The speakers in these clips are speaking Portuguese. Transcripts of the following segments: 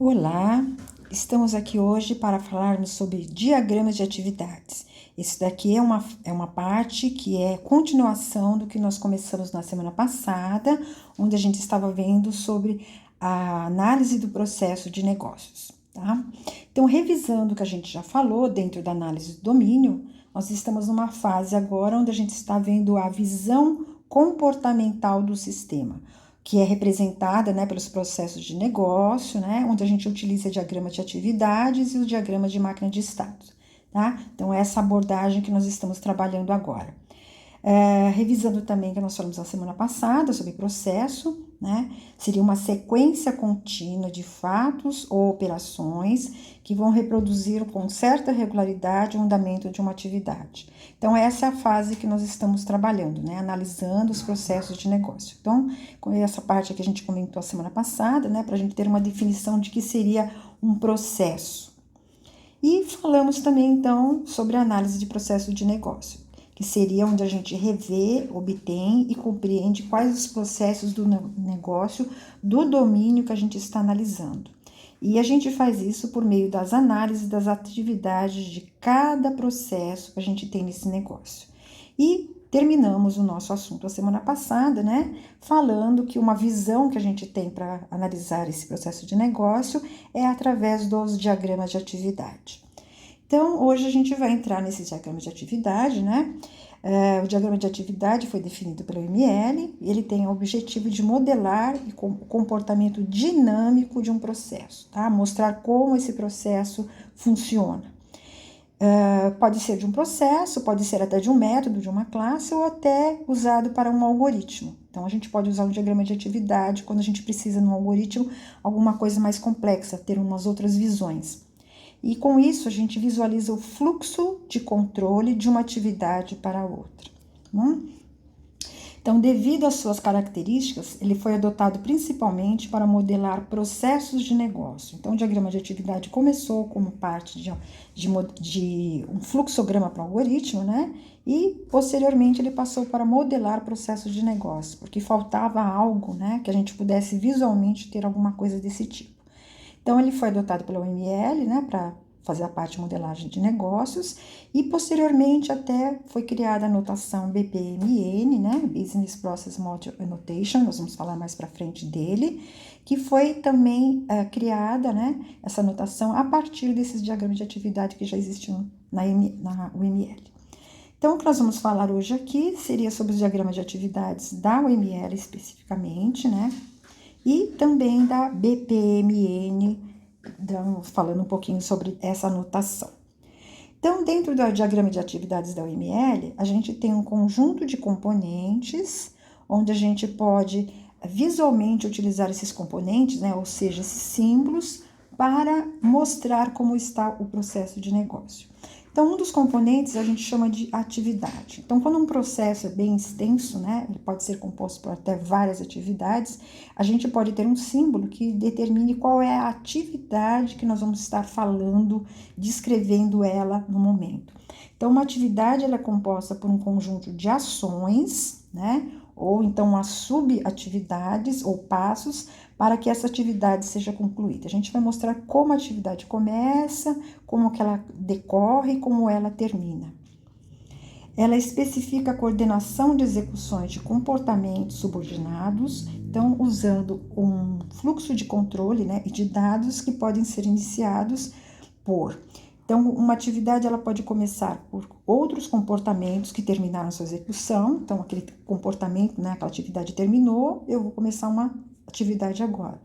Olá, estamos aqui hoje para falarmos sobre diagramas de atividades. Isso daqui é uma parte que é continuação do que nós começamos na semana passada, onde a gente estava vendo sobre a análise do processo de negócios, tá? Então, revisando o que a gente já falou dentro da análise do domínio, nós estamos numa fase agora onde a gente está vendo a visão comportamental do sistema, que é representada, né, pelos processos de negócio, né, onde a gente utiliza diagrama de atividades e o diagrama de máquina de status, tá? Então, essa abordagem que nós estamos trabalhando agora. Revisando também o que nós falamos na semana passada sobre processo, né? Seria uma sequência contínua de fatos ou operações que vão reproduzir com certa regularidade o andamento de uma atividade. Então, essa é a fase que nós estamos trabalhando, né? Analisando os processos de negócio. Então, com essa parte que a gente comentou a semana passada, né? Para a gente ter uma definição de que seria um processo. E falamos também, então, sobre a análise de processo de negócio, que seria onde a gente revê, obtém e compreende quais os processos do negócio, do domínio que a gente está analisando. E a gente faz isso por meio das análises das atividades de cada processo que a gente tem nesse negócio. E terminamos o nosso assunto a semana passada, né? Falando que uma visão que a gente tem para analisar esse processo de negócio é através dos diagramas de atividade. Então, hoje a gente vai entrar nesse diagrama de atividade, né? O diagrama de atividade foi definido pelo ML e ele tem o objetivo de modelar o comportamento dinâmico de um processo, tá? Mostrar como esse processo funciona. Pode ser de um processo, pode ser até de um método, de uma classe, ou até usado para um algoritmo. Então, a gente pode usar um diagrama de atividade quando a gente precisa, num algoritmo, alguma coisa mais complexa, ter umas outras visões. E com isso, a gente visualiza o fluxo de controle de uma atividade para outra. Então, devido às suas características, ele foi adotado principalmente para modelar processos de negócio. Então, o diagrama de atividade começou como parte de um fluxograma para o algoritmo, né? E, posteriormente, ele passou para modelar processos de negócio, porque faltava algo, né? Que a gente pudesse visualmente ter alguma coisa desse tipo. Então, ele foi adotado pela OML, né, para fazer a parte de modelagem de negócios, e posteriormente até foi criada a notação BPMN, né, Business Process Model Annotation, nós vamos falar mais para frente dele, que foi também criada, né, essa notação a partir desses diagramas de atividade que já existiam na UML. Então, o que nós vamos falar hoje aqui seria sobre os diagramas de atividades da UML especificamente, né, e também da BPMN, falando um pouquinho sobre essa anotação. Então, dentro do diagrama de atividades da UML, a gente tem um conjunto de componentes, onde a gente pode visualmente utilizar esses componentes, né, ou seja, esses símbolos, para mostrar como está o processo de negócio. Então, um dos componentes a gente chama de atividade. Então, quando um processo é bem extenso, né, ele pode ser composto por até várias atividades, a gente pode ter um símbolo que determine qual é a atividade que nós vamos estar falando, descrevendo ela no momento. Então, uma atividade ela é composta por um conjunto de ações, né, ou então as subatividades ou passos para que essa atividade seja concluída. A gente vai mostrar como a atividade começa, como que ela decorre e como ela termina. Ela especifica a coordenação de execuções de comportamentos subordinados, então usando um fluxo de controle, né, e de dados que podem ser iniciados por... Então, uma atividade ela pode começar por outros comportamentos que terminaram sua execução. Então, aquele comportamento, né, aquela atividade terminou, eu vou começar uma atividade agora.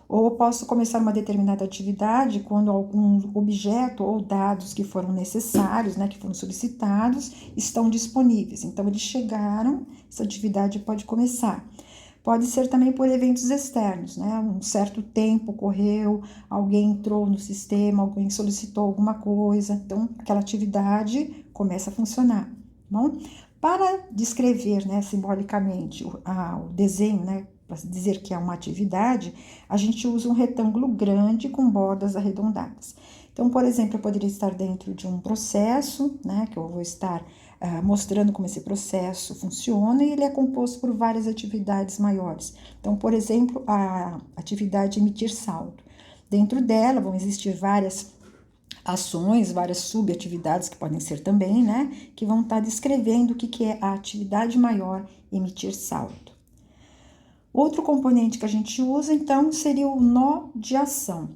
Ou eu posso começar uma determinada atividade quando algum objeto ou dados que foram necessários, né, que foram solicitados, estão disponíveis. Então, eles chegaram, essa atividade pode começar. Pode ser também por eventos externos, né? Um certo tempo ocorreu, alguém entrou no sistema, alguém solicitou alguma coisa, então aquela atividade começa a funcionar, bom? Para descrever, né, simbolicamente o desenho, né, para dizer que é uma atividade, a gente usa um retângulo grande com bordas arredondadas. Então, por exemplo, eu poderia estar dentro de um processo, né, que eu vou estar mostrando como esse processo funciona, e ele é composto por várias atividades maiores. Então, por exemplo, a atividade emitir saldo. Dentro dela vão existir várias ações, várias subatividades que podem ser também, né? Que vão estar descrevendo o que é a atividade maior, emitir saldo. Outro componente que a gente usa, então, seria o nó de ação.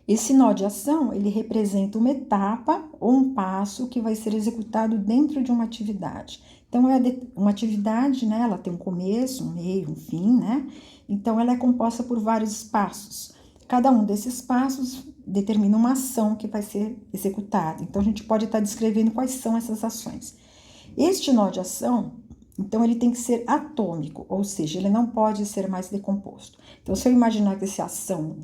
Esse nó de ação, ele representa uma etapa ou um passo que vai ser executado dentro de uma atividade. Então, uma atividade, né, ela tem um começo, um meio, um fim, né? Então, ela é composta por vários passos. Cada um desses passos determina uma ação que vai ser executada. Então, a gente pode estar descrevendo quais são essas ações. Este nó de ação, então, ele tem que ser atômico, ou seja, ele não pode ser mais decomposto. Então, se eu imaginar que essa ação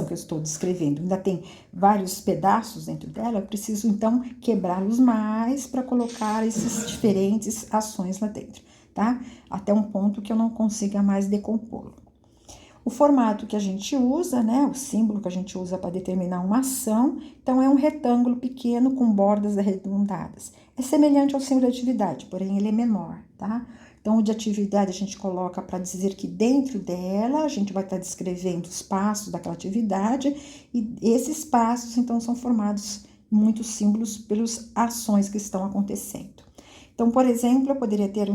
que eu estou descrevendo ainda tem vários pedaços dentro dela, eu preciso, então, quebrá-los mais para colocar essas diferentes ações lá dentro, tá? Até um ponto que eu não consiga mais decompô-lo. O formato que a gente usa, né, o símbolo que a gente usa para determinar uma ação, então é um retângulo pequeno com bordas arredondadas. É semelhante ao símbolo de atividade, porém ele é menor, tá? Então, o de atividade a gente coloca para dizer que dentro dela a gente vai estar descrevendo os passos daquela atividade e esses passos, então, são formados muitos símbolos pelas ações que estão acontecendo. Então, por exemplo, eu poderia ter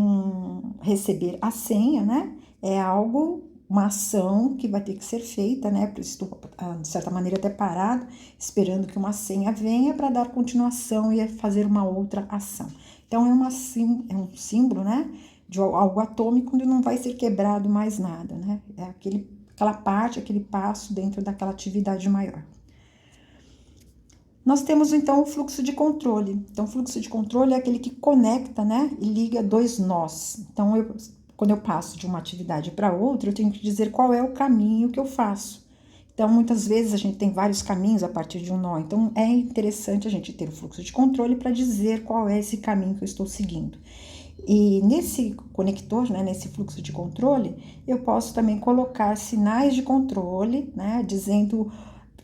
receber a senha, né? É algo, uma ação que vai ter que ser feita, né? Estou, de certa maneira, até parado, esperando que uma senha venha para dar continuação e fazer uma outra ação. Então, é um símbolo, né? De algo atômico onde não vai ser quebrado mais nada, né? É aquela parte, aquele passo dentro daquela atividade maior. Nós temos, então, o fluxo de controle. Então, o fluxo de controle é aquele que conecta, né? E liga dois nós. Então, quando eu passo de uma atividade para outra, eu tenho que dizer qual é o caminho que eu faço. Então, muitas vezes a gente tem vários caminhos a partir de um nó. Então, é interessante a gente ter o fluxo de controle para dizer qual é esse caminho que eu estou seguindo. E nesse conector, né, nesse fluxo de controle, eu posso também colocar sinais de controle, né, dizendo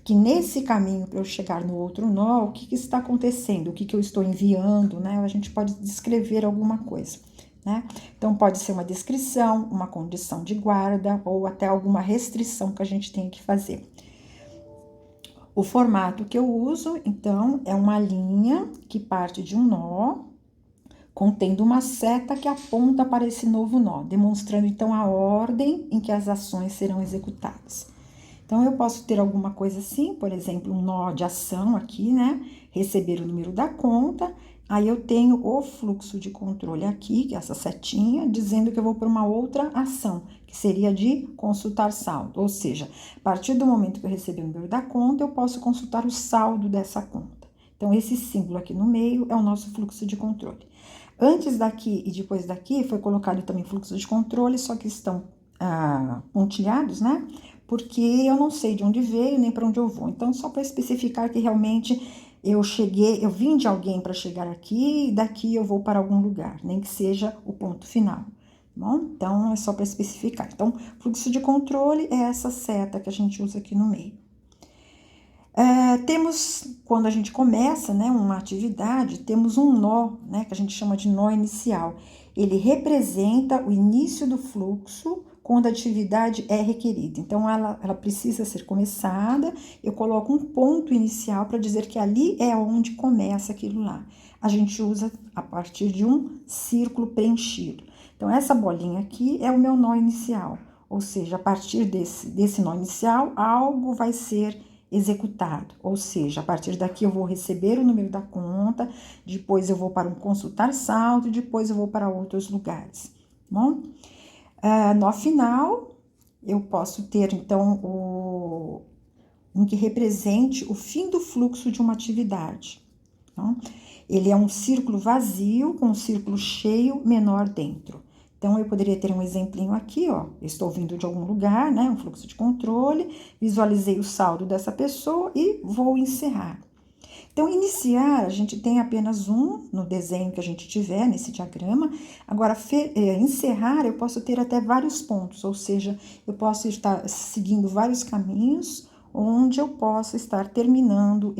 que nesse caminho para eu chegar no outro nó, o que está acontecendo, o que eu estou enviando, né, a gente pode descrever alguma coisa, né? Então, pode ser uma descrição, uma condição de guarda ou até alguma restrição que a gente tem que fazer. O formato que eu uso, então, é uma linha que parte de um nó, contendo uma seta que aponta para esse novo nó, demonstrando então a ordem em que as ações serão executadas. Então, eu posso ter alguma coisa assim, por exemplo, um nó de ação aqui, né? Receber o número da conta, aí eu tenho o fluxo de controle aqui, que é essa setinha, dizendo que eu vou para uma outra ação, que seria de consultar saldo, ou seja, a partir do momento que eu receber o número da conta, eu posso consultar o saldo dessa conta. Então, esse símbolo aqui no meio é o nosso fluxo de controle. Antes daqui e depois daqui foi colocado também fluxo de controle, só que estão pontilhados, né? Porque eu não sei de onde veio nem para onde eu vou. Então, só para especificar que realmente eu vim de alguém para chegar aqui e daqui eu vou para algum lugar, nem que seja o ponto final. Bom, então é só para especificar. Então, fluxo de controle é essa seta que a gente usa aqui no meio. Temos, quando a gente começa, né, uma atividade, temos um nó, né, que a gente chama de nó inicial. Ele representa o início do fluxo quando a atividade é requerida. Então, ela precisa ser começada, eu coloco um ponto inicial para dizer que ali é onde começa aquilo lá. A gente usa a partir de um círculo preenchido. Então, essa bolinha aqui é o meu nó inicial, ou seja, a partir desse nó inicial, algo vai ser executado, ou seja, a partir daqui eu vou receber o número da conta, depois eu vou para um consultar saldo, depois eu vou para outros lugares, bom? No final, eu posso ter, então, um que represente o fim do fluxo de uma atividade, tá? Ele é um círculo vazio com um círculo cheio menor dentro. Então, eu poderia ter um exemplinho aqui, ó. Eu estou vindo de algum lugar, né? Um fluxo de controle, visualizei o saldo dessa pessoa e vou encerrar. Então, iniciar, a gente tem apenas um no desenho que a gente tiver, nesse diagrama. Agora, encerrar, eu posso ter até vários pontos, ou seja, eu posso estar seguindo vários caminhos, onde eu posso estar terminando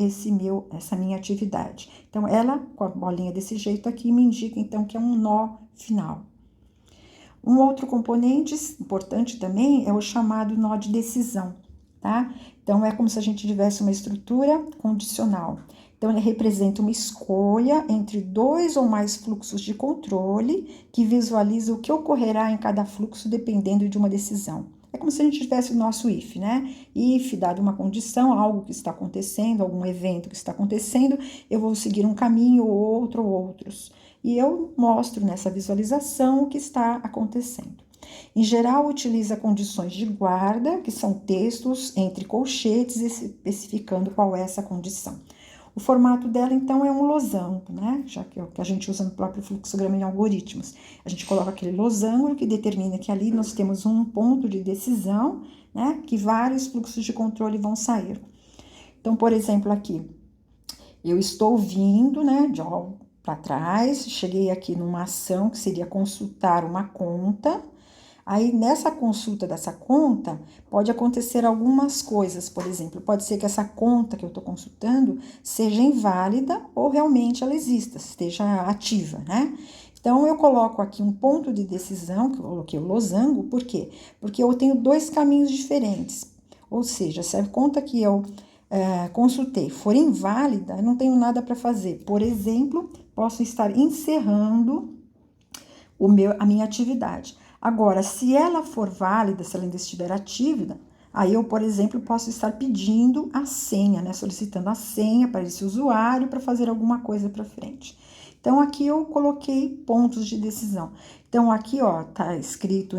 essa minha atividade. Então, ela, com a bolinha desse jeito aqui, me indica, então, que é um nó final. Um outro componente importante também é o chamado nó de decisão, tá? Então, é como se a gente tivesse uma estrutura condicional. Então, ele representa uma escolha entre 2 ou mais fluxos de controle que visualiza o que ocorrerá em cada fluxo dependendo de uma decisão. É como se a gente tivesse o nosso if, né? If, dado uma condição, algo que está acontecendo, algum evento que está acontecendo, eu vou seguir um caminho, outro ou outros. E eu mostro nessa visualização o que está acontecendo. Em geral, utiliza condições de guarda, que são textos entre colchetes, especificando qual é essa condição. O formato dela, então, é um losango, né? Já que é o que a gente usa no próprio fluxograma em algoritmos. A gente coloca aquele losango que determina que ali nós temos um ponto de decisão, né? Que vários fluxos de controle vão sair. Então, por exemplo, aqui, eu estou vindo, né, de para trás, cheguei aqui numa ação que seria consultar uma conta. Aí, nessa consulta dessa conta, pode acontecer algumas coisas. Por exemplo, pode ser que essa conta que eu estou consultando seja inválida ou realmente ela exista, esteja ativa, né? Então, eu coloco aqui um ponto de decisão, que eu coloquei o losango, por quê? Porque eu tenho 2 caminhos diferentes. Ou seja, se a conta que eu consultei for inválida, eu não tenho nada para fazer. Por exemplo, posso estar encerrando a minha atividade. Agora, se ela for válida, se ela ainda estiver ativa, aí eu, por exemplo, posso estar pedindo a senha, né? Solicitando a senha para esse usuário para fazer alguma coisa para frente. Então, aqui eu coloquei pontos de decisão. Então, aqui, ó, tá escrito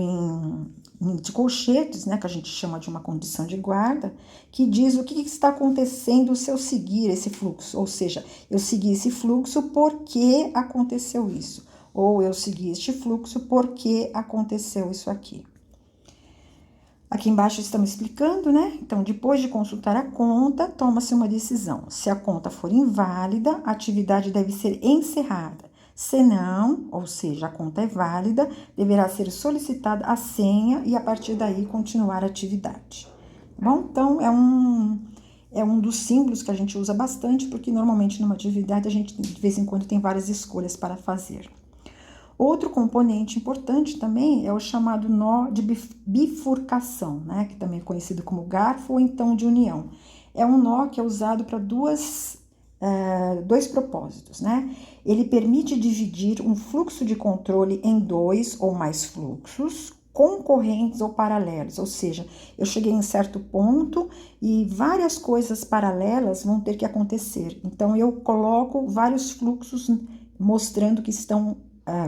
de colchetes, né? Que a gente chama de uma condição de guarda, que diz o que está acontecendo se eu seguir esse fluxo. Ou seja, eu segui esse fluxo porque aconteceu isso. Ou eu segui este fluxo porque aconteceu isso aqui. Aqui embaixo estamos explicando, né? Então, depois de consultar a conta, toma-se uma decisão. Se a conta for inválida, a atividade deve ser encerrada. Se não, ou seja, a conta é válida, deverá ser solicitada a senha e, a partir daí, continuar a atividade. Bom, então, é um dos símbolos que a gente usa bastante, porque normalmente numa atividade a gente, de vez em quando, tem várias escolhas para fazer. Outro componente importante também é o chamado nó de bifurcação, né? Que também é conhecido como garfo ou então de união. É um nó que é usado para dois propósitos, né? Ele permite dividir um fluxo de controle em 2 ou mais fluxos concorrentes ou paralelos, ou seja, eu cheguei em certo ponto e várias coisas paralelas vão ter que acontecer. Então, eu coloco vários fluxos mostrando que estão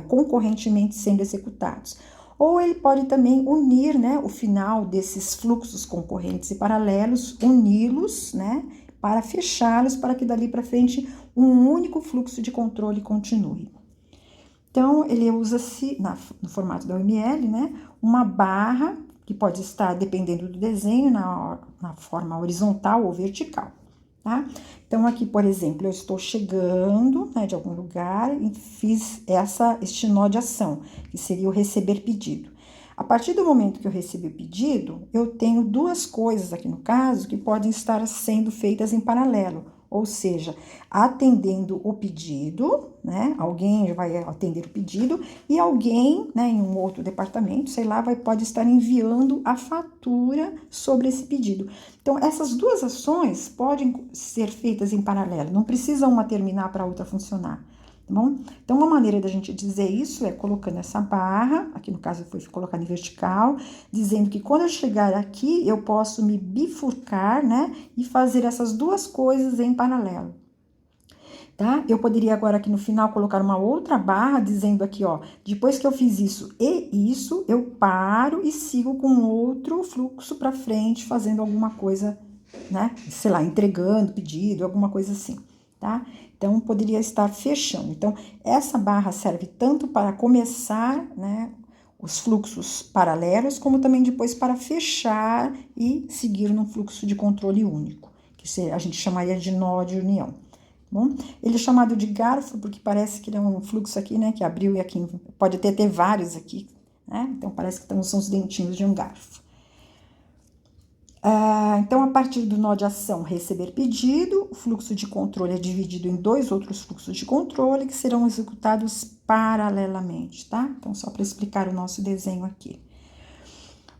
concorrentemente sendo executados. Ou ele pode também unir, né, o final desses fluxos concorrentes e paralelos, uni-los, né, para fechá-los, para que dali para frente um único fluxo de controle continue. Então, ele usa-se, no formato da UML, né, uma barra, que pode estar, dependendo do desenho, na forma horizontal ou vertical. Tá? Então, aqui, por exemplo, eu estou chegando, né, de algum lugar e fiz este nó de ação, que seria o receber pedido. A partir do momento que eu recebi o pedido, eu tenho 2 coisas aqui no caso que podem estar sendo feitas em paralelo, ou seja, atendendo o pedido, né? Alguém vai atender o pedido e alguém, né, em um outro departamento, sei lá, pode estar enviando a fatura sobre esse pedido. Então, essas 2 ações podem ser feitas em paralelo, não precisa uma terminar para a outra funcionar. Tá bom? Então, uma maneira da gente dizer isso é colocando essa barra, aqui no caso foi colocada em vertical, dizendo que quando eu chegar aqui, eu posso me bifurcar, né, e fazer essas 2 coisas em paralelo. Tá? Eu poderia agora aqui no final colocar uma outra barra, dizendo aqui, ó, depois que eu fiz isso e isso, eu paro e sigo com outro fluxo para frente, fazendo alguma coisa, né, sei lá, entregando pedido, alguma coisa assim, tá? Então, poderia estar fechando. Então, essa barra serve tanto para começar, né, os fluxos paralelos, como também depois para fechar e seguir num fluxo de controle único, que a gente chamaria de nó de união. Bom, ele é chamado de garfo porque parece que ele é um fluxo aqui, né, que abriu e aqui, pode até ter vários aqui, né, então parece que são os dentinhos de um garfo. Então, a partir do nó de ação receber pedido, o fluxo de controle é dividido em 2 outros fluxos de controle que serão executados paralelamente, tá? Então, só para explicar o nosso desenho aqui.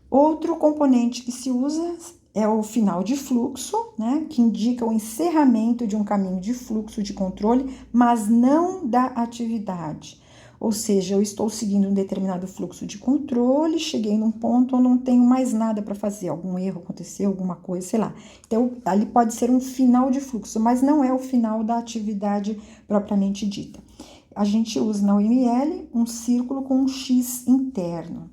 Outro componente que se usa é o final de fluxo, né, que indica o encerramento de um caminho de fluxo de controle, mas não da atividade. Ou seja, eu estou seguindo um determinado fluxo de controle, cheguei num ponto onde não tenho mais nada para fazer, algum erro aconteceu, alguma coisa, sei lá. Então, ali pode ser um final de fluxo, mas não é o final da atividade propriamente dita. A gente usa na UML um círculo com um X interno.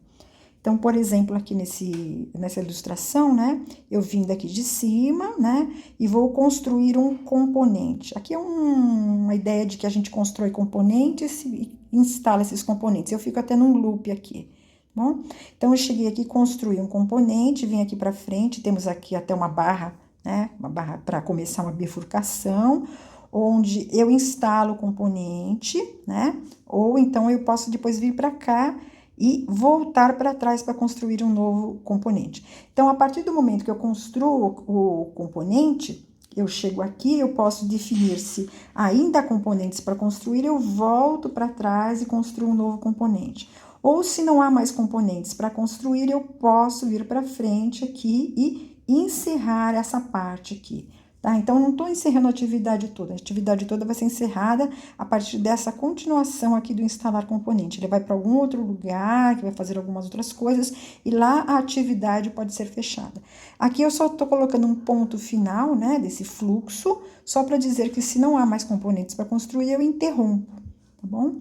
Então, por exemplo, aqui nessa ilustração, né, eu vim daqui de cima, né, e vou construir um componente. Aqui é uma ideia de que a gente constrói componentes e instala esses componentes. Eu fico até num loop aqui, bom? Então, eu cheguei aqui, construí um componente, vim aqui para frente, temos aqui até uma barra, né, uma barra para começar uma bifurcação, onde eu instalo o componente, né, ou então eu posso depois vir para cá e voltar para trás para construir um novo componente. Então, a partir do momento que eu construo o componente, eu chego aqui, eu posso definir se ainda há componentes para construir, eu volto para trás e construo um novo componente. Ou se não há mais componentes para construir, eu posso vir para frente aqui e encerrar essa parte aqui. Tá? Então, não estou encerrando a atividade toda vai ser encerrada a partir dessa continuação aqui do instalar componente. Ele vai para algum outro lugar, que vai fazer algumas outras coisas, e lá a atividade pode ser fechada. Aqui eu só estou colocando um ponto final, né, desse fluxo, só para dizer que se não há mais componentes para construir, eu interrompo, tá bom?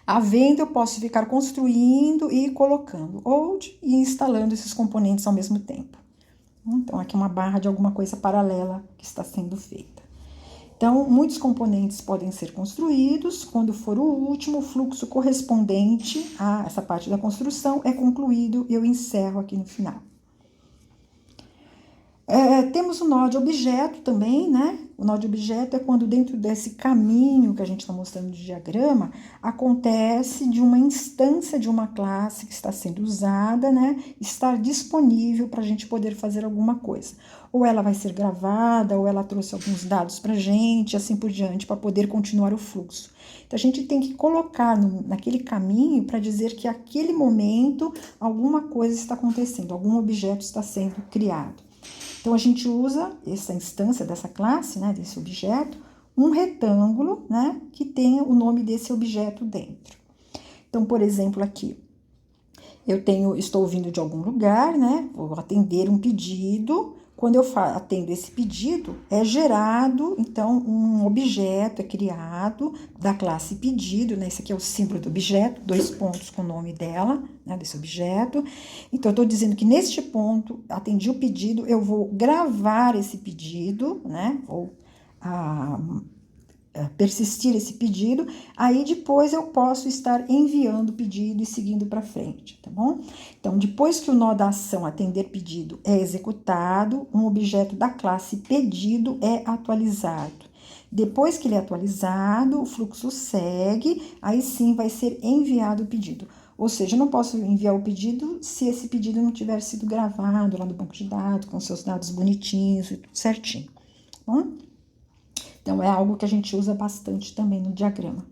Havendo, eu posso ficar construindo e colocando, ou ir instalando esses componentes ao mesmo tempo. Então, aqui é uma barra de alguma coisa paralela que está sendo feita. Então, muitos componentes podem ser construídos. Quando for o último, o fluxo correspondente a essa parte da construção é concluído e eu encerro aqui no final. Temos o nó de objeto também, né? O nó de objeto é quando dentro desse caminho que a gente está mostrando de diagrama, acontece de uma instância de uma classe que está sendo usada, né? Estar disponível para a gente poder fazer alguma coisa. Ou ela vai ser gravada, ou ela trouxe alguns dados para a gente, assim por diante, para poder continuar o fluxo. Então, a gente tem que colocar naquele caminho para dizer que aquele momento alguma coisa está acontecendo, algum objeto está sendo criado. Então, a gente usa essa instância dessa classe, né, desse objeto, um retângulo, né, que tenha o nome desse objeto dentro. Então, por exemplo, aqui, estou vindo de algum lugar, né, vou atender um pedido. Quando eu atendo esse pedido, é gerado, então, um objeto é criado da classe pedido, né? Esse aqui é o símbolo do objeto, 2 pontos com o nome dela, né, desse objeto. Então, eu estou dizendo que neste ponto, atendi o pedido, eu vou gravar esse pedido, né? Ou persistir esse pedido, aí depois eu posso estar enviando o pedido e seguindo para frente, tá bom? Então, depois que o nó da ação atender pedido é executado, um objeto da classe pedido é atualizado. Depois que ele é atualizado, o fluxo segue, aí sim vai ser enviado o pedido. Ou seja, eu não posso enviar o pedido se esse pedido não tiver sido gravado lá no banco de dados, com seus dados bonitinhos e tudo certinho, tá bom? Então, é algo que a gente usa bastante também no diagrama.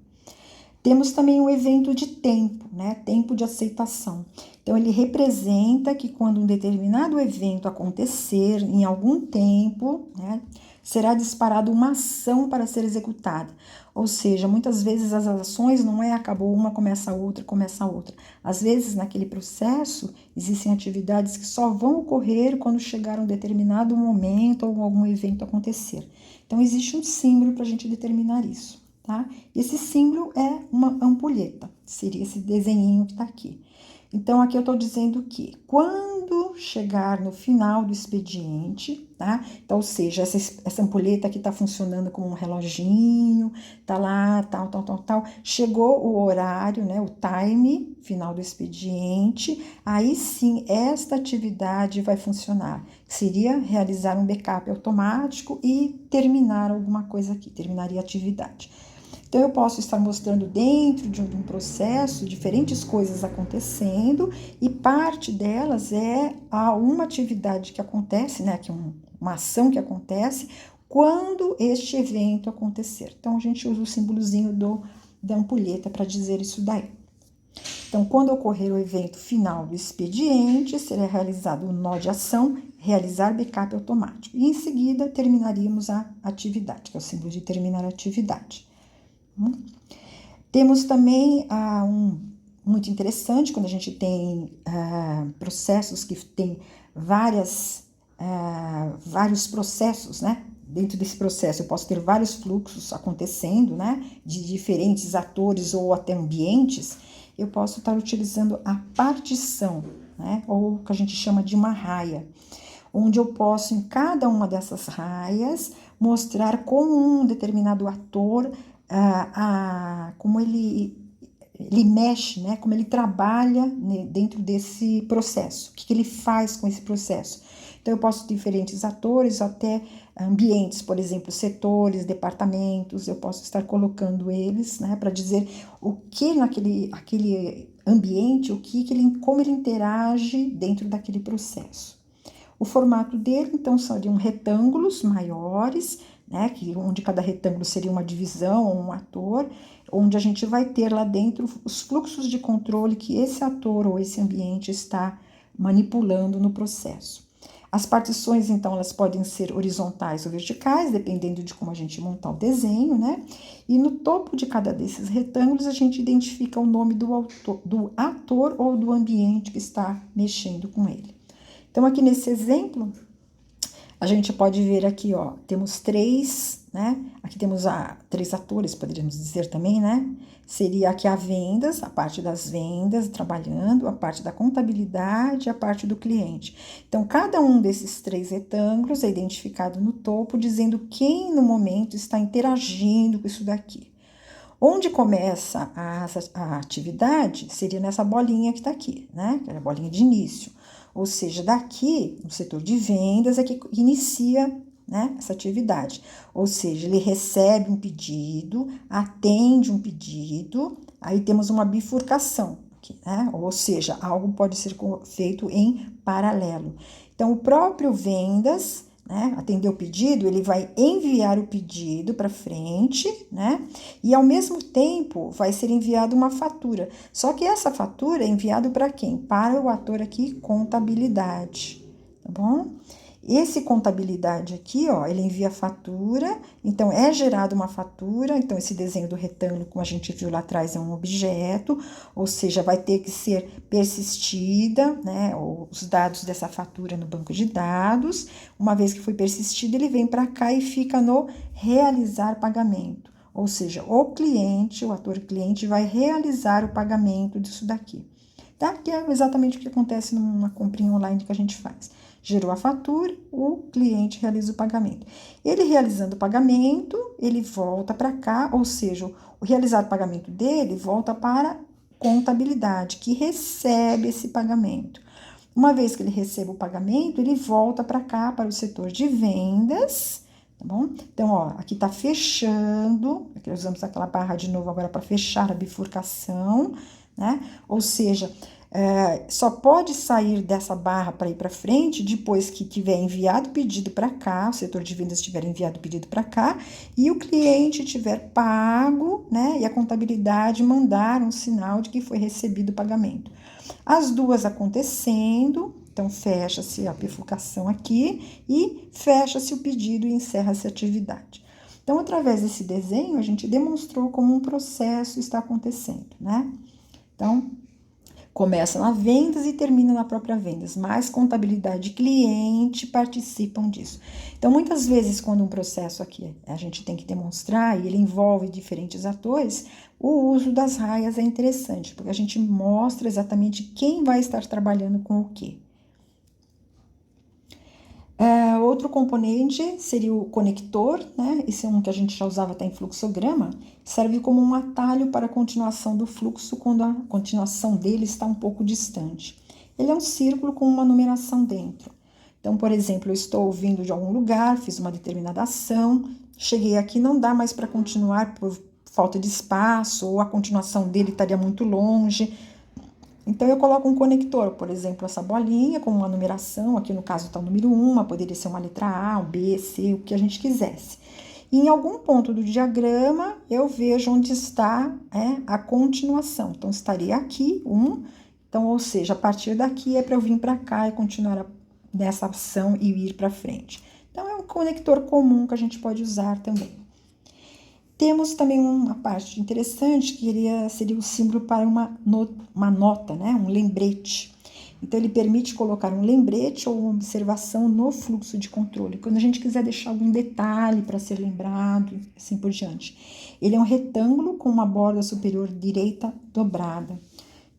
Temos também o evento de tempo, né? Tempo de aceitação. Então, ele representa que quando um determinado evento acontecer em algum tempo, né, será disparada uma ação para ser executada. Ou seja, muitas vezes as ações não acabou uma, começa a outra, começa a outra. Às vezes, naquele processo, existem atividades que só vão ocorrer quando chegar um determinado momento ou algum evento acontecer. Então, existe um símbolo para a gente determinar isso, tá? Esse símbolo é uma ampulheta, seria esse desenhinho que está aqui. Então, aqui eu estou dizendo que quando chegar no final do expediente, tá? Então, ou seja, essa ampulheta aqui está funcionando como um reloginho, tá lá, tal. Chegou o horário, né? O time final do expediente, aí sim, esta atividade vai funcionar. Seria realizar um backup automático e terminar alguma coisa aqui, terminaria a atividade. Então, eu posso estar mostrando dentro de um processo diferentes coisas acontecendo e parte delas é uma atividade que acontece, né, que uma ação que acontece quando este evento acontecer. Então, a gente usa o símbolozinho da ampulheta para dizer isso daí. Então, quando ocorrer o evento final do expediente, será realizado o nó de ação realizar backup automático. E em seguida terminaríamos a atividade, que é o símbolo de terminar a atividade. Temos também muito interessante quando a gente tem processos que tem vários processos, né? Dentro desse processo eu posso ter vários fluxos acontecendo, né? De diferentes atores ou até ambientes. Eu posso estar utilizando a partição, né? Ou o que a gente chama de uma raia, onde eu posso, em cada uma dessas raias, mostrar como um determinado ator, como ele mexe, né? Como ele trabalha, né, dentro desse processo, o que ele faz com esse processo. Então, eu posso ter diferentes atores, até ambientes, por exemplo, setores, departamentos, eu posso estar colocando eles, né, para dizer o que aquele ambiente, como ele interage dentro daquele processo. O formato dele, então, seriam retângulos maiores, né, onde cada retângulo seria uma divisão ou um ator, onde a gente vai ter lá dentro os fluxos de controle que esse ator ou esse ambiente está manipulando no processo. As partições, então, elas podem ser horizontais ou verticais, dependendo de como a gente montar o desenho, né? E no topo de cada desses retângulos, a gente identifica o nome do ator ou do ambiente que está mexendo com ele. Então, aqui nesse exemplo, a gente pode ver aqui, ó, temos três, né? Aqui temos três atores, poderíamos dizer também, né? Seria aqui a vendas, a parte das vendas trabalhando, a parte da contabilidade, a parte do cliente. Então, cada um desses três retângulos é identificado no topo, dizendo quem no momento está interagindo com isso daqui. Onde começa a atividade seria nessa bolinha que está aqui, né? Que é a bolinha de início. Ou seja, daqui, no setor de vendas, é que inicia, né, essa atividade. Ou seja, ele recebe um pedido, atende um pedido, aí temos uma bifurcação aqui, né? Ou seja, algo pode ser feito em paralelo. Então, o próprio vendas, né, atender o pedido, ele vai enviar o pedido para frente, né? E ao mesmo tempo vai ser enviada uma fatura. Só que essa fatura é enviada para quem? Para o ator aqui, contabilidade, tá bom? Esse contabilidade aqui, ó, ele envia a fatura, então é gerada uma fatura, então esse desenho do retângulo, como a gente viu lá atrás, é um objeto, ou seja, vai ter que ser persistida, né, os dados dessa fatura no banco de dados. Uma vez que foi persistido, ele vem para cá e fica no realizar pagamento, ou seja, o cliente, o ator cliente vai realizar o pagamento disso daqui, tá? Que é exatamente o que acontece numa comprinha online que a gente faz. Gerou a fatura, o cliente realiza o pagamento. Ele realizando o pagamento, ele volta para cá, ou seja, o realizado pagamento dele volta para a contabilidade, que recebe esse pagamento. Uma vez que ele recebe o pagamento, ele volta para cá, para o setor de vendas, tá bom? Então, ó, aqui tá fechando, aqui nós usamos aquela barra de novo agora para fechar a bifurcação, né? Ou seja, só pode sair dessa barra para ir para frente depois que tiver enviado o pedido para cá, o setor de vendas tiver enviado o pedido para cá e o cliente tiver pago, né? E a contabilidade mandar um sinal de que foi recebido o pagamento. As duas acontecendo, então fecha-se a bifurcação aqui e fecha-se o pedido e encerra-se a atividade. Então, através desse desenho, a gente demonstrou como um processo está acontecendo, né? Então, começa na vendas e termina na própria vendas, mas contabilidade e cliente participam disso. Então, muitas vezes, quando um processo aqui a gente tem que demonstrar e ele envolve diferentes atores, o uso das raias é interessante, porque a gente mostra exatamente quem vai estar trabalhando com o quê. Outro componente seria o conector, né? Esse é um que a gente já usava até em fluxograma, serve como um atalho para a continuação do fluxo quando a continuação dele está um pouco distante. Ele é um círculo com uma numeração dentro. Então, por exemplo, eu estou vindo de algum lugar, fiz uma determinada ação, cheguei aqui, não dá mais para continuar por falta de espaço, ou a continuação dele estaria muito longe. Então, eu coloco um conector, por exemplo, essa bolinha com uma numeração, aqui no caso está o número 1, poderia ser uma letra A, um B, C, o que a gente quisesse. E em algum ponto do diagrama, eu vejo onde está a continuação. Então, estaria aqui, 1. Então, ou seja, a partir daqui é para eu vir para cá e continuar dessa ação e ir para frente. Então, é um conector comum que a gente pode usar também. Temos também uma parte interessante que seria o símbolo para uma nota, né? Um lembrete. Então, ele permite colocar um lembrete ou uma observação no fluxo de controle. Quando a gente quiser deixar algum detalhe para ser lembrado, assim por diante. Ele é um retângulo com uma borda superior direita dobrada.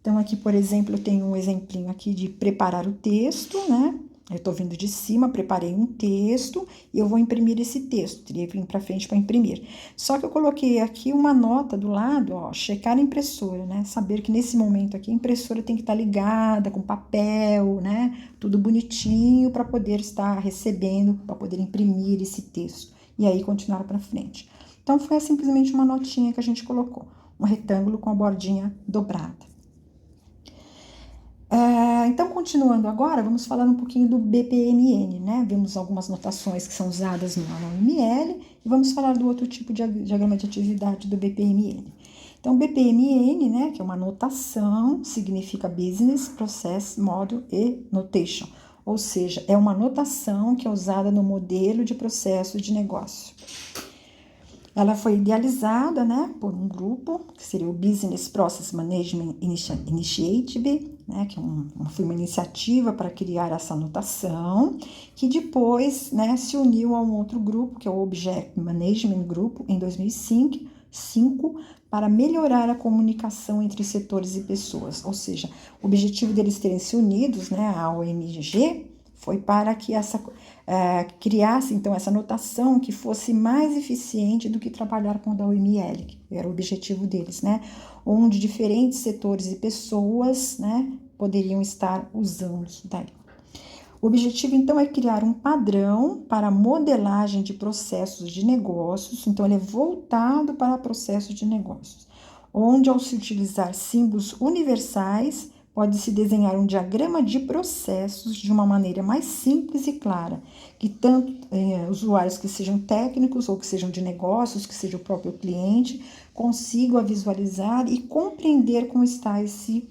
Então, aqui, por exemplo, eu tenho um exemplinho aqui de preparar o texto, né? Eu tô vindo de cima, preparei um texto e eu vou imprimir esse texto. Teria que vir para frente para imprimir. Só que eu coloquei aqui uma nota do lado, ó, checar a impressora, né? Saber que nesse momento aqui a impressora tem que estar ligada com papel, né? Tudo bonitinho para poder estar recebendo, para poder imprimir esse texto. E aí continuar para frente. Então, foi simplesmente uma notinha que a gente colocou. Um retângulo com a bordinha dobrada. Então, continuando agora, vamos falar um pouquinho do BPMN, né? Vimos algumas notações que são usadas no OML e vamos falar do outro tipo de diagrama de atividade do BPMN. Então, BPMN, né, que é uma notação, significa Business Process Model e Notation, ou seja, é uma notação que é usada no modelo de processo de negócio. Ela foi idealizada, né, por um grupo, que seria o Business Process Management Initiative, né, que foi uma iniciativa para criar essa notação, que depois, né, se uniu a um outro grupo, que é o Object Management Group, em 2005, para melhorar a comunicação entre setores e pessoas. Ou seja, o objetivo deles terem se unidos, né, a OMG, foi para que criasse, então, essa notação que fosse mais eficiente do que trabalhar com a da OML, que era o objetivo deles, né? Onde diferentes setores e pessoas, né, poderiam estar usando isso daí. O objetivo, então, é criar um padrão para modelagem de processos de negócios, então, ele é voltado para processos de negócios, onde, ao se utilizar símbolos universais, pode-se desenhar um diagrama de processos de uma maneira mais simples e clara, que tanto usuários que sejam técnicos ou que sejam de negócios, que seja o próprio cliente, consigam visualizar e compreender como está esse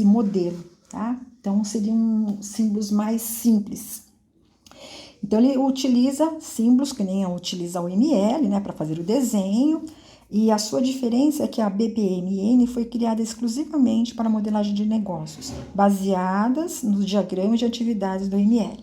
modelo, tá? Então, seriam símbolos mais simples. Então, ele utiliza símbolos que nem utiliza o ML, né, para fazer o desenho. E a sua diferença é que a BPMN foi criada exclusivamente para modelagem de negócios, baseadas nos diagramas de atividades do ML.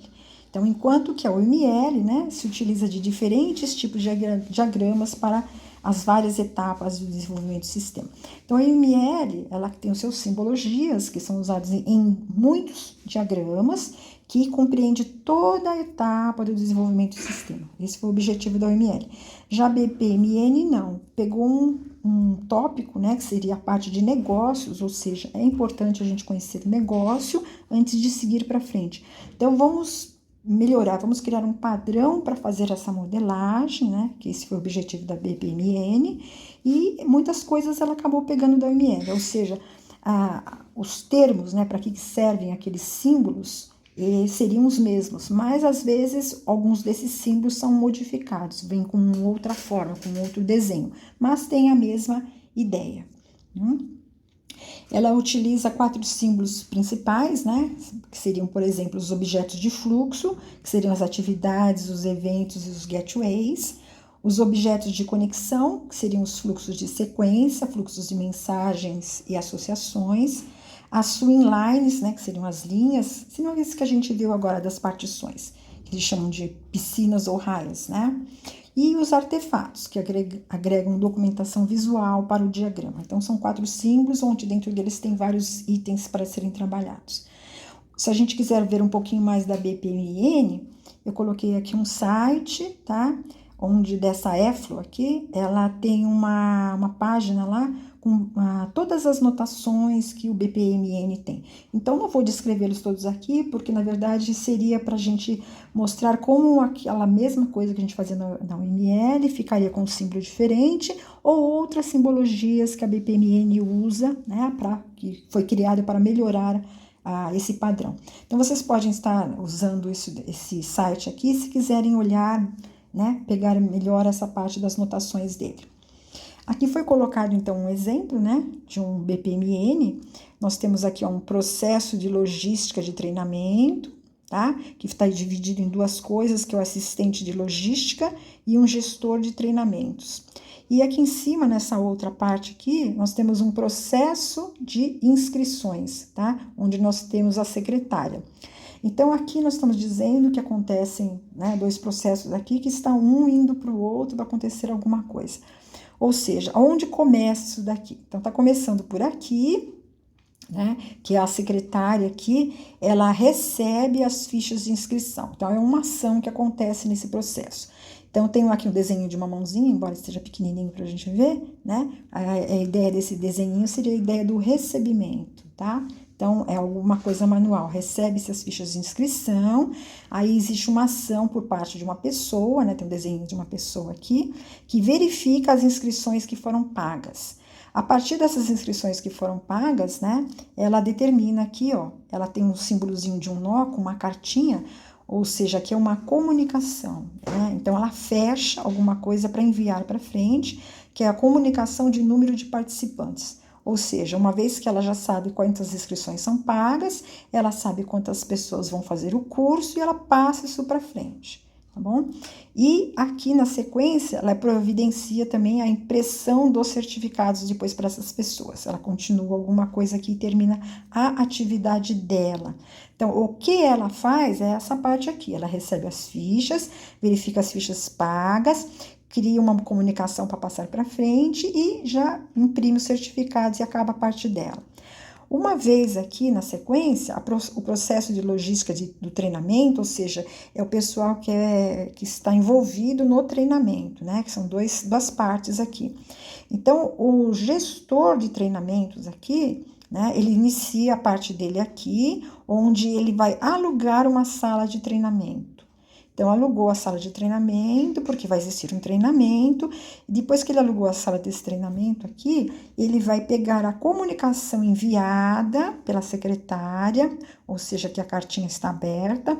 Então, enquanto que a OML, né, se utiliza de diferentes tipos de diagramas para as várias etapas do desenvolvimento do sistema. Então, a OML, ela tem os seus simbologias, que são usadas em muitos diagramas, que compreende toda a etapa do desenvolvimento do sistema. Esse foi o objetivo da OML. Já a BPMN não, pegou um tópico, né, que seria a parte de negócios, ou seja, é importante a gente conhecer o negócio antes de seguir para frente. Então, vamos melhorar, vamos criar um padrão para fazer essa modelagem, né, que esse foi o objetivo da BPMN, e muitas coisas ela acabou pegando da OML, ou seja, os termos, né, para que servem aqueles símbolos, seriam os mesmos, mas às vezes alguns desses símbolos são modificados, vêm com outra forma, com outro desenho, mas tem a mesma ideia. Ela utiliza 4 símbolos principais, né, que seriam, por exemplo, os objetos de fluxo, que seriam as atividades, os eventos e os gateways, os objetos de conexão, que seriam os fluxos de sequência, fluxos de mensagens e associações, as swing lines, né, que seriam as linhas, seriam esses que a gente viu agora das partições, que eles chamam de piscinas ou raias, né? E os artefatos, que agregam documentação visual para o diagrama. Então, são 4 símbolos, onde dentro deles tem vários itens para serem trabalhados. Se a gente quiser ver um pouquinho mais da BPMN, eu coloquei aqui um site, tá? Onde dessa EFLO aqui, ela tem uma página lá com todas as notações que o BPMN tem. Então, não vou descrevê-los todos aqui, porque, na verdade, seria para a gente mostrar como aquela mesma coisa que a gente fazia na UML ficaria com um símbolo diferente, ou outras simbologias que a BPMN usa, né, que foi criada para melhorar esse padrão. Então, vocês podem estar usando esse site aqui, se quiserem olhar, né, pegar melhor essa parte das notações dele. Aqui foi colocado, então, um exemplo, né, de um BPMN. Nós temos aqui um processo de logística de treinamento, tá? Que está dividido em duas coisas, que é o assistente de logística e um gestor de treinamentos. E aqui em cima, nessa outra parte aqui, nós temos um processo de inscrições, tá? Onde nós temos a secretária. Então, aqui nós estamos dizendo que acontecem, né, dois processos aqui, que está um indo para o outro para acontecer alguma coisa. Ou seja, onde começa isso daqui? Então, está começando por aqui, né, que a secretária aqui, ela recebe as fichas de inscrição. Então, é uma ação que acontece nesse processo. Então, eu tenho aqui um desenho de uma mãozinha, embora esteja pequenininho para a gente ver, né? A ideia desse desenho seria a ideia do recebimento, tá? Então, é alguma coisa manual. Recebe-se as fichas de inscrição, aí existe uma ação por parte de uma pessoa, né? Tem um desenho de uma pessoa aqui, que verifica as inscrições que foram pagas. A partir dessas inscrições que foram pagas, né? Ela determina aqui, ó, ela tem um símbolozinho de um nó com uma cartinha, ou seja, aqui é uma comunicação, né? Então, ela fecha alguma coisa para enviar para frente, que é a comunicação de número de participantes. Ou seja, uma vez que ela já sabe quantas inscrições são pagas, ela sabe quantas pessoas vão fazer o curso e ela passa isso para frente, tá bom? E aqui na sequência, ela providencia também a impressão dos certificados depois para essas pessoas. Ela continua alguma coisa aqui e termina a atividade dela. Então, o que ela faz é essa parte aqui. Ela recebe as fichas, verifica as fichas pagas, cria uma comunicação para passar para frente e já imprime os certificados e acaba a parte dela. Uma vez aqui na sequência, o processo de logística do treinamento, ou seja, é o pessoal que está envolvido no treinamento, né? Que são duas partes aqui. Então, o gestor de treinamentos aqui, né? Ele inicia a parte dele aqui, onde ele vai alugar uma sala de treinamento. Então, alugou a sala de treinamento, porque vai existir um treinamento. Depois que ele alugou a sala desse treinamento aqui, ele vai pegar a comunicação enviada pela secretária, ou seja, que a cartinha está aberta,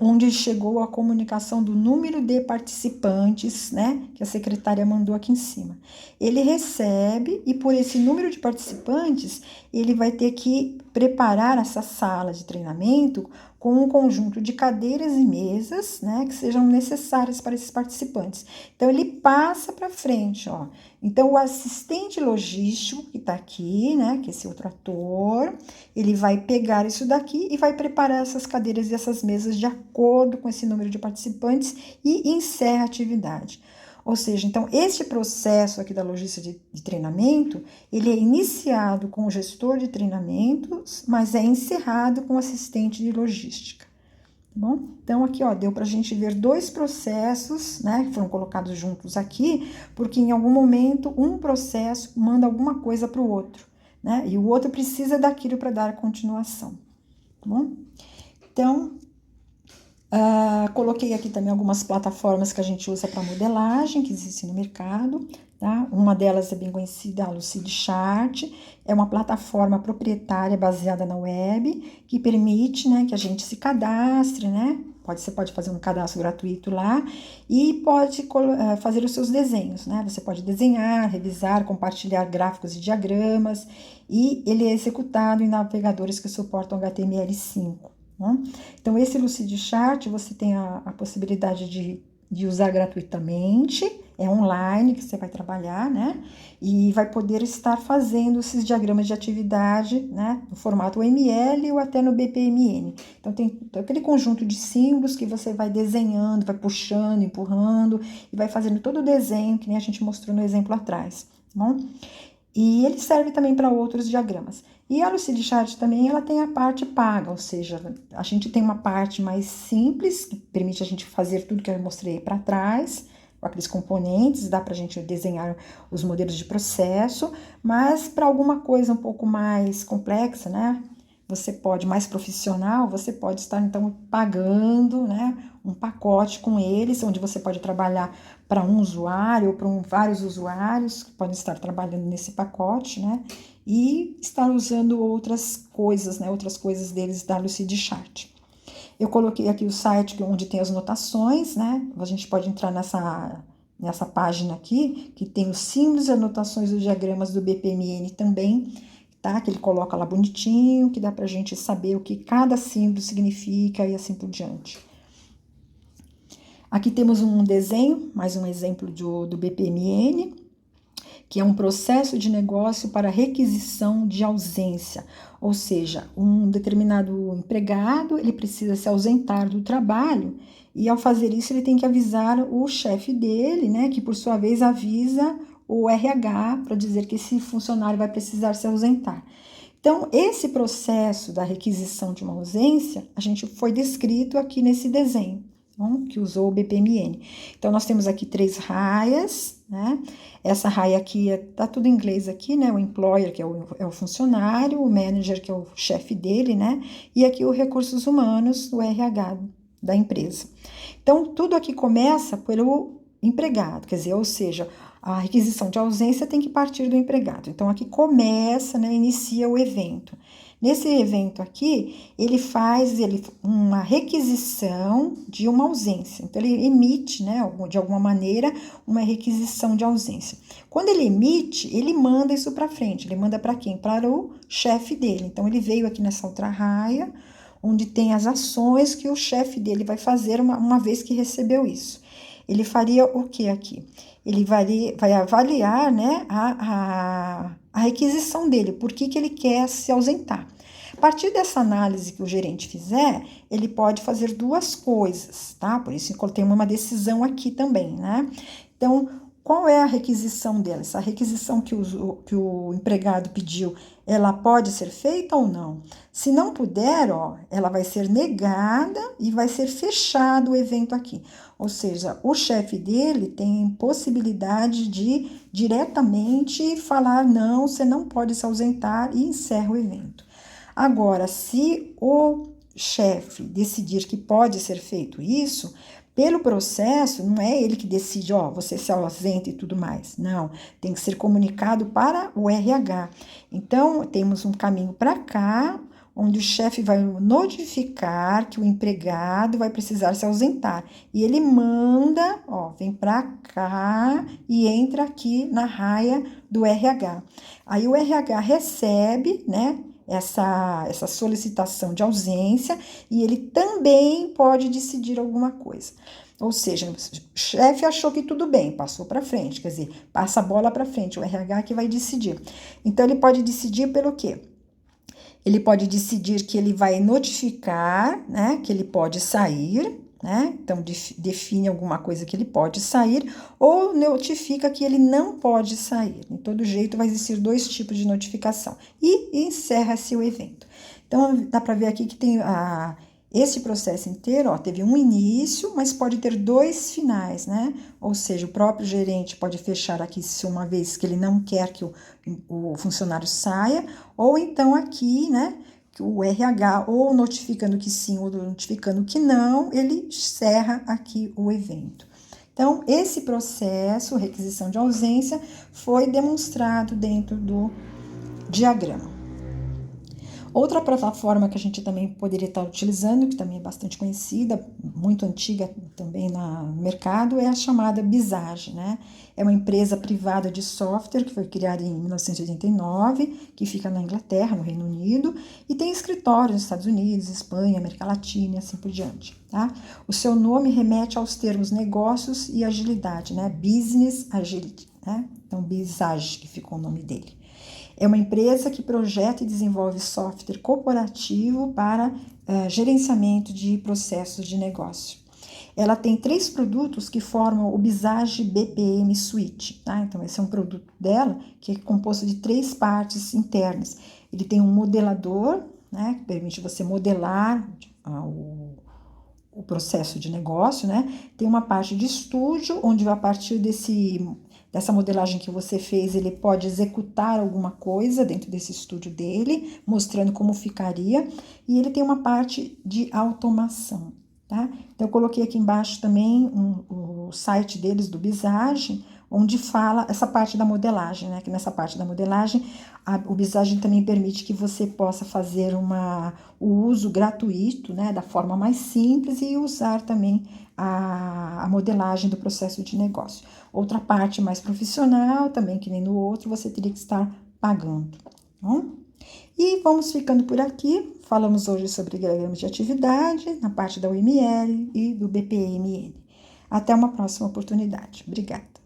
onde chegou a comunicação do número de participantes, né, que a secretária mandou aqui em cima. Ele recebe e por esse número de participantes, ele vai ter que preparar essa sala de treinamento com um conjunto de cadeiras e mesas, né, que sejam necessárias para esses participantes. Então, ele passa para frente, ó. Então, o assistente logístico que está aqui, né, que é esse outro ator, ele vai pegar isso daqui e vai preparar essas cadeiras e essas mesas de acordo com esse número de participantes e encerra a atividade. Ou seja, então, este processo aqui da logística de treinamento, ele é iniciado com o gestor de treinamentos, mas é encerrado com o assistente de logística. Tá bom? Então, aqui, ó, deu pra gente ver dois processos, né, que foram colocados juntos aqui, porque em algum momento um processo manda alguma coisa para o outro, né, e o outro precisa daquilo para dar continuação, tá bom? Então, coloquei aqui também algumas plataformas que a gente usa para modelagem, que existem no mercado, tá? Uma delas é bem conhecida, a Lucidchart, é uma plataforma proprietária baseada na web, que permite, né, que a gente se cadastre, né? Você pode fazer um cadastro gratuito lá e pode fazer os seus desenhos, né? Você pode desenhar, revisar, compartilhar gráficos e diagramas, e ele é executado em navegadores que suportam HTML5. Então, esse Lucidchart você tem a possibilidade de usar gratuitamente, é online que você vai trabalhar, né? E vai poder estar fazendo esses diagramas de atividade, né? No formato UML ou até no BPMN. Então, tem aquele conjunto de símbolos que você vai desenhando, vai puxando, empurrando e vai fazendo todo o desenho, que nem a gente mostrou no exemplo atrás, tá bom? E ele serve também para outros diagramas. E a Lucidchart também, ela tem a parte paga, ou seja, a gente tem uma parte mais simples, que permite a gente fazer tudo que eu mostrei para trás, com aqueles componentes, dá para a gente desenhar os modelos de processo, mas para alguma coisa um pouco mais complexa, né? Você pode, mais profissional, você pode estar, então, pagando, né, um pacote com eles, onde você pode trabalhar para um usuário ou para vários usuários que podem estar trabalhando nesse pacote, né, e estar usando outras coisas, né, outras coisas deles da Lucidchart. Eu coloquei aqui o site onde tem as notações, né, a gente pode entrar nessa página aqui, que tem os símbolos e anotações dos diagramas do BPMN também. tá? Que ele coloca lá bonitinho, que dá pra gente saber o que cada símbolo significa e assim por diante. Aqui temos um desenho, mais um exemplo do BPMN, que é um processo de negócio para requisição de ausência, ou seja, um determinado empregado, ele precisa se ausentar do trabalho, e ao fazer isso ele tem que avisar o chefe dele, né, que por sua vez avisa o RH para dizer que esse funcionário vai precisar se ausentar. Então, esse processo da requisição de uma ausência, a gente foi descrito aqui nesse desenho, que usou o BPMN. Então, nós temos aqui 3 raias, né? Essa raia aqui, tá tudo em inglês aqui, né? O employer, que é o funcionário, o manager, que é o chefe dele, né? E aqui o recursos humanos, o RH da empresa. Então, tudo aqui começa pelo empregado, quer dizer, ou seja, a requisição de ausência tem que partir do empregado. Então, aqui começa, né, inicia o evento. Nesse evento aqui, ele faz uma requisição de uma ausência. Então, ele emite, né, de alguma maneira, uma requisição de ausência. Quando ele emite, ele manda isso para frente. Ele manda para quem? Para o chefe dele. Então, ele veio aqui nessa outra raia, onde tem as ações que o chefe dele vai fazer uma vez que recebeu isso. Ele faria o que aqui? Ele vai avaliar, né, a requisição dele, por que ele quer se ausentar. A partir dessa análise que o gerente fizer, ele pode fazer 2 coisas, tá? Por isso eu tenho uma decisão aqui também, né? Então, qual é a requisição dela? Essa requisição que o empregado pediu, ela pode ser feita ou não? Se não puder, ó, ela vai ser negada e vai ser fechado o evento aqui. Ou seja, o chefe dele tem possibilidade de diretamente falar, não, você não pode se ausentar e encerra o evento. Agora, se o chefe decidir que pode ser feito isso, pelo processo, não é ele que decide, ó, você se ausenta e tudo mais. Não, tem que ser comunicado para o RH. Então, temos um caminho para cá, onde o chefe vai notificar que o empregado vai precisar se ausentar. E ele manda, ó, vem para cá e entra aqui na raia do RH. Aí o RH recebe, né, essa solicitação de ausência e ele também pode decidir alguma coisa. Ou seja, o chefe achou que tudo bem, passou para frente, quer dizer, passa a bola para frente, o RH que vai decidir. Então, ele pode decidir pelo quê? Ele pode decidir que ele vai notificar, né, que ele pode sair, né? Então, define alguma coisa que ele pode sair ou notifica que ele não pode sair. De todo jeito, vai existir 2 tipos de notificação. E encerra-se o evento. Então, dá para ver aqui que tem esse processo inteiro, ó, teve um início, mas pode ter 2 finais, né? Ou seja, o próprio gerente pode fechar aqui se uma vez que ele não quer que o funcionário saia, ou então aqui, né, o RH ou notificando que sim ou notificando que não, ele encerra aqui o evento. Então, esse processo, requisição de ausência, foi demonstrado dentro do diagrama. Outra plataforma que a gente também poderia estar utilizando, que também é bastante conhecida, muito antiga também no mercado, é a chamada Visage, né? É uma empresa privada de software que foi criada em 1989, que fica na Inglaterra, no Reino Unido, e tem escritórios nos Estados Unidos, Espanha, América Latina e assim por diante, tá? O seu nome remete aos termos negócios e agilidade, né? Business Agility, né? Então, Visage, que ficou o nome dele. É uma empresa que projeta e desenvolve software corporativo para gerenciamento de processos de negócio. Ela tem 3 produtos que formam o Visage BPM Suite, tá? Então, esse é um produto dela que é composto de 3 partes internas. Ele tem um modelador, né, que permite você modelar o processo de negócio, né? Tem uma parte de estúdio, onde a partir dessa modelagem que você fez, ele pode executar alguma coisa dentro desse estúdio dele, mostrando como ficaria, e ele tem uma parte de automação, tá? Então, eu coloquei aqui embaixo também o site deles, do Visage, onde fala essa parte da modelagem, né? Que nessa parte da modelagem, o Visage também permite que você possa fazer o uso gratuito, né? Da forma mais simples e usar também a modelagem do processo de negócio. Outra parte mais profissional, também que nem no outro, você teria que estar pagando, tá bom? E vamos ficando por aqui. Falamos hoje sobre diagramas de atividade, na parte da UML e do BPMN. Até uma próxima oportunidade. Obrigada.